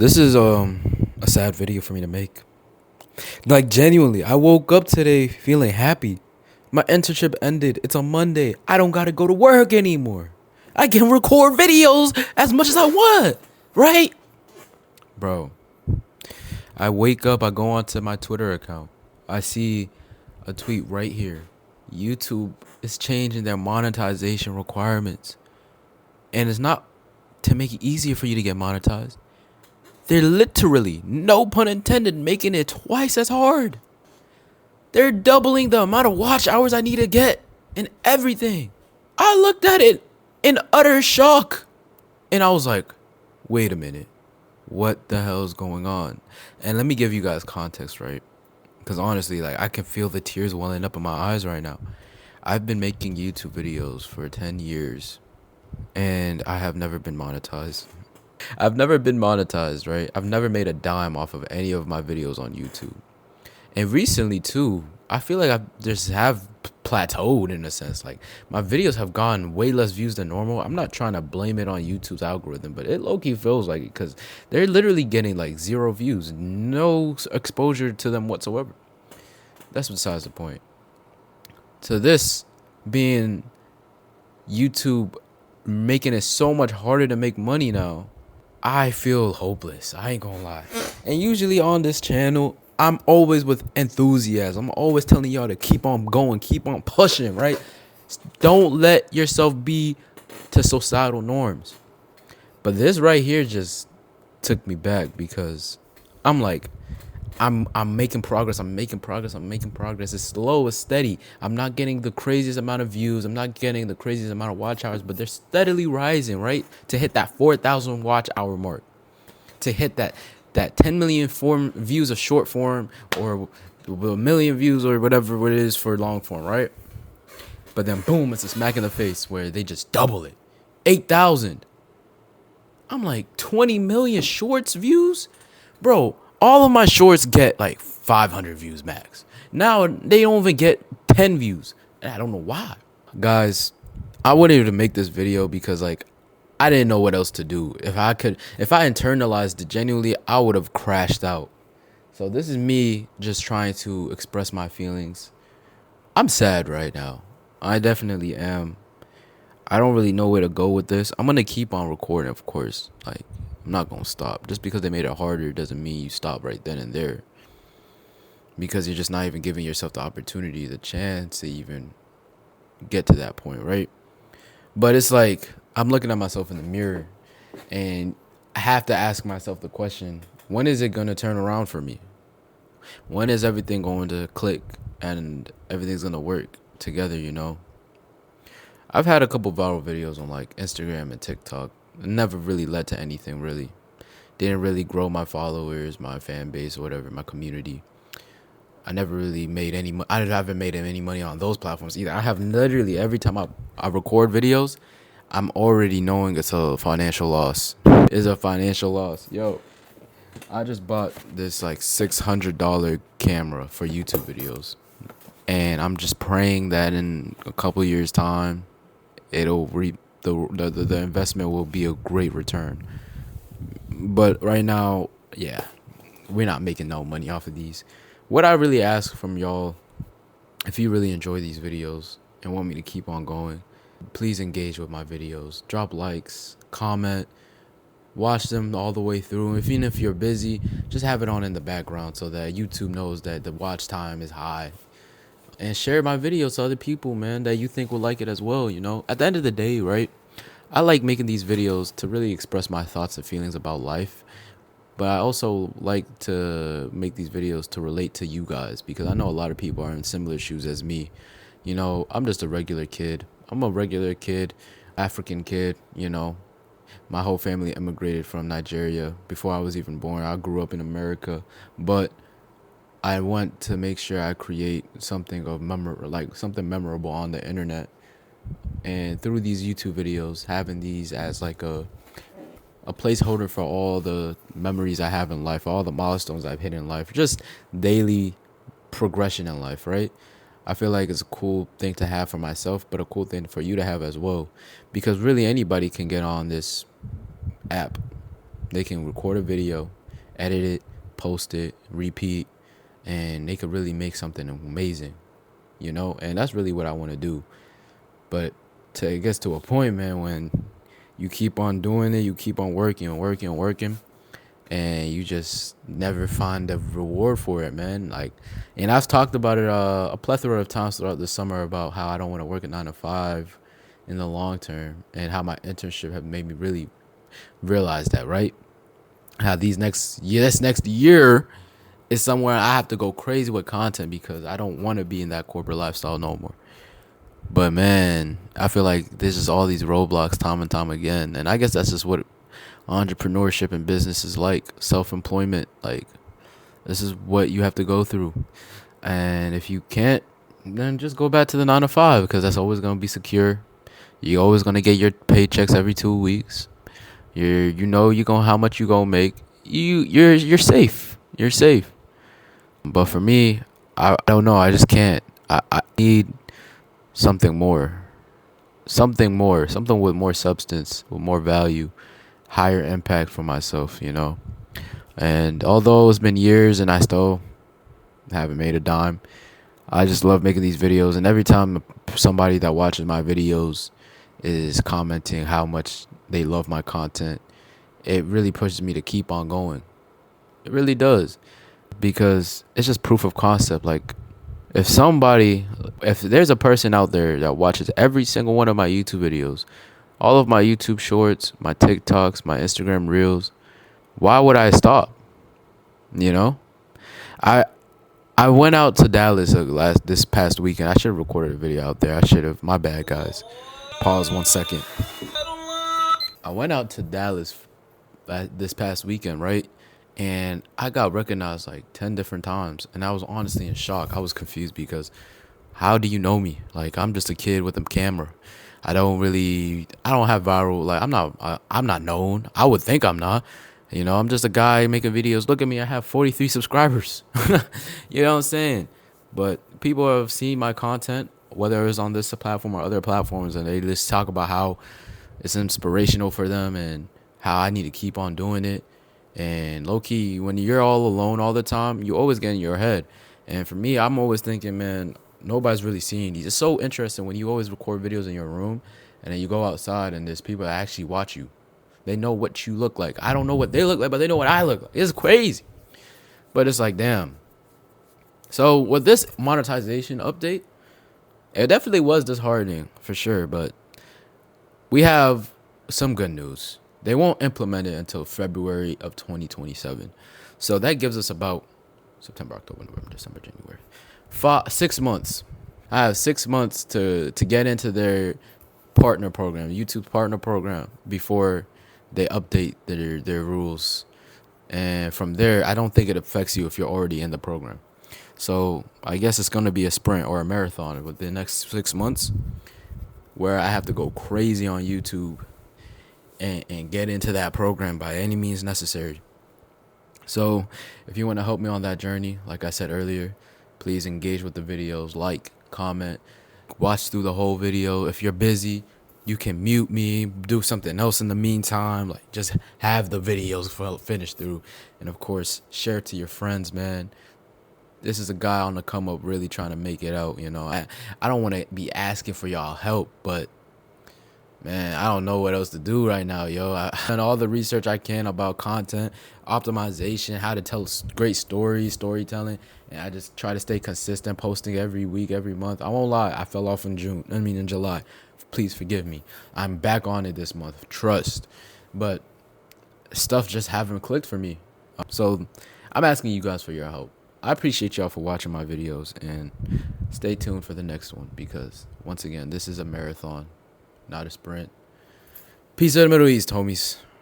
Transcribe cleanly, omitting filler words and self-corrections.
This is a sad video for me to make. Like genuinely, I woke up today feeling happy. My internship ended. It's a Monday. I don't gotta go to work anymore. I can record videos as much as I want, right? Bro, I wake up, I go onto my Twitter account. I see a tweet right here. YouTube is changing their monetization requirements. And it's not to make it easier for you to get monetized. They're literally, no pun intended, making it twice as hard. They're doubling the amount of watch hours I need to get and everything. I looked at it in utter shock. And I was like, wait a minute. What the hell is going on? And let me give you guys context, right? Because honestly, like I can feel the tears welling up in my eyes right now. I've been making YouTube videos for 10 years and I have never been monetized. I've never been monetized, right? I've never made a dime off of any of my videos on YouTube. And recently too, I feel like I just have plateaued in a sense. Like my videos have gotten way less views than normal. I'm not trying to blame it on YouTube's algorithm, but it low-key feels like it because they're literally getting like 0 views, no exposure to them whatsoever. That's besides the point. So this being YouTube making it so much harder to make money now, I feel hopeless. I ain't gonna lie. And usually on this channel, I'm always with enthusiasm. I'm always telling y'all to keep on going, keep on pushing, right? Don't let yourself be to societal norms. But this right here just took me back because I'm like, I'm making progress. I'm making progress. I'm making progress. It's slow, it's steady. I'm not getting the craziest amount of views. I'm not getting the craziest amount of watch hours, but they're steadily rising, right? To hit that 4,000 watch hour mark. To hit that 10 million views of short form or a million views or whatever it is for long form, right? But then boom, it's a smack in the face where they just double it. 8,000. I'm like 20 million shorts views? Bro, all of my shorts get like 500 views max. Now they don't even get 10 views. And I don't know why. Guys, I wanted to make this video because like I didn't know what else to do. If I internalized it genuinely, I would have crashed out. So this is me just trying to express my feelings. I'm sad right now. I definitely am. I don't really know where to go with this. I'm going to keep on recording, of course. Like, I'm not going to stop. Just because they made it harder doesn't mean you stop right then and there. Because you're just not even giving yourself the opportunity, the chance to even get to that point, right? But it's like, I'm looking at myself in the mirror and I have to ask myself the question, when is it going to turn around for me? When is everything going to click and everything's going to work together, you know? I've had a couple viral videos on like Instagram and TikTok. It never really led to anything really. Didn't really grow my followers, my fan base, or whatever, my community. I never really made any I haven't made any money on those platforms either. I have literally every time I record videos, I'm already knowing it's a financial loss. It's a financial loss. Yo, I just bought this like $600 camera for YouTube videos. And I'm just praying that in a couple years time, it'll reap the investment will be a great return. But right now, yeah, we're not making no money off of these. What I really ask from y'all, if you really enjoy these videos and want me to keep on going, please engage with my videos. Drop likes, comment, watch them all the way through. Even if you're busy, just have it on in the background so that YouTube knows that the watch time is high. And share my videos to other people, man, that you think will like it as well, you know? At the end of the day, right? I like making these videos to really express my thoughts and feelings about life. But I also like to make these videos to relate to you guys because I know a lot of people are in similar shoes as me. You know, I'm just a regular kid. I'm a regular kid, African kid, you know. My whole family immigrated from Nigeria before I was even born. I grew up in America, but I want to make sure I create something of something memorable on the internet. And through these YouTube videos, having these as like a placeholder for all the memories I have in life, all the milestones I've hit in life, just daily progression in life, right? I feel like it's a cool thing to have for myself, but a cool thing for you to have as well. Because really anybody can get on this app. They can record a video, edit it, post it, repeat, and they could really make something amazing, you know? And that's really what I want to do. But it gets to a point, man, when you keep on doing it, you keep on working and working and working, and you just never find a reward for it, man. Like, and I've talked about it a plethora of times throughout the summer about how I don't want to work a 9 to 5 in the long term, and how my internship have made me really realize that, right? How this next year is somewhere I have to go crazy with content because I don't want to be in that corporate lifestyle no more. But man, I feel like there's just all these roadblocks time and time again, and I guess that's just what entrepreneurship and business is like. Self-employment, like, this is what you have to go through. And if you can't, then just go back to the 9 to 5, because that's always gonna be secure. You're always gonna get your paychecks every 2 weeks. You gonna how much you gonna make. You're safe. You're safe. But for me, I don't know. I just can't. I need something more. Something with more substance, with more value, higher impact for myself, you know. And although it's been years and I still haven't made a dime, I just love making these videos. And every time somebody that watches my videos is commenting how much they love my content, it really pushes me to keep on going. It really does. Because it's just proof of concept. Like, if there's a person out there that watches every single one of my YouTube videos, all of my YouTube shorts, my TikToks, my Instagram reels, why would I stop? You know, I I went out to Dallas this past weekend. I should have recorded a video out there. I should have. My bad, guys. Pause 1 second. I went out to Dallas this past weekend, right? And I got recognized like 10 different times. And I was honestly in shock. I was confused because how do you know me? Like, I'm just a kid with a camera. I don't have viral, like, I'm not known. I would think I'm not. You know, I'm just a guy making videos. Look at me, I have 43 subscribers. You know what I'm saying? But people have seen my content, whether it's on this platform or other platforms, and they just talk about how it's inspirational for them and how I need to keep on doing it. And low key, when you're all alone all the time, you always get in your head. And for me, I'm always thinking, man, nobody's really seeing these. It's so interesting when you always record videos in your room and then you go outside and there's people that actually watch you. They know what you look like. I don't know what they look like, but they know what I look like. It's crazy. But it's like, damn. So with this monetization update, it definitely was disheartening for sure. But we have some good news. They won't implement it until February of 2027. So that gives us about September, October, November, December, January. 6 months. I have 6 months to get into their partner program, YouTube partner program, before they update their rules. And from there, I don't think it affects you if you're already in the program. So I guess it's going to be a sprint or a marathon with the next 6 months, where I have to go crazy on YouTube and get into that program by any means necessary. So if you want to help me on that journey, like I said earlier, please engage with the videos, like, comment, watch through the whole video. If you're busy, you can mute me, do something else in the meantime. Like, just have the videos finished through. And of course, share it to your friends, man. This is a guy on the come up really trying to make it out, you know. I don't want to be asking for y'all help, but man, I don't know what else to do right now, yo. I've done all the research I can about content, optimization, how to tell great stories, storytelling, and I just try to stay consistent, posting every week, every month. I won't lie, I fell off in July. Please forgive me. I'm back on it this month, trust. But stuff just haven't clicked for me. So I'm asking you guys for your help. I appreciate y'all for watching my videos, and stay tuned for the next one, because once again, this is a marathon, not a sprint. Peace out of the Middle East, homies.